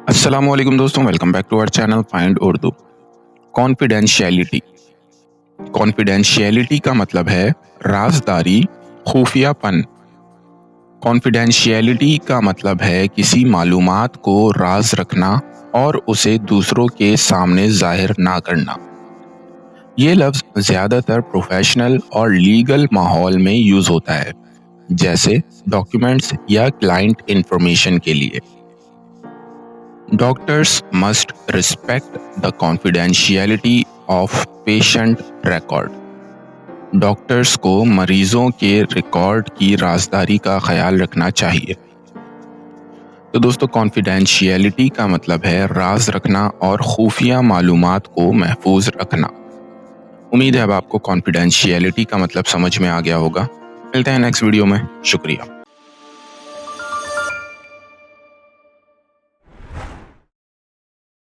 السلام علیکم دوستوں، welcome back to our channel find Urdu. Confidentiality کا مطلب ہے رازداری، خفیہ پن۔ کانفیڈینشیلٹی کا مطلب ہے کسی معلومات کو راز رکھنا اور اسے دوسروں کے سامنے ظاہر نہ کرنا۔ یہ لفظ زیادہ تر پروفیشنل اور لیگل ماحول میں یوز ہوتا ہے، جیسے ڈاکیومنٹس یا کلائنٹ انفارمیشن کے لیے۔ Doctors must respect the confidentiality of patient record۔ Doctors کو مریضوں کے ریکارڈ کی رازداری کا خیال رکھنا چاہیے۔ تو دوستو، کانفیڈینشیلٹی کا مطلب ہے راز رکھنا اور خفیہ معلومات کو محفوظ رکھنا۔ امید ہے اب آپ کو کانفیڈینشیلٹی کا مطلب سمجھ میں آ گیا ہوگا۔ ملتے ہیں نیکسٹ ویڈیو میں، شکریہ۔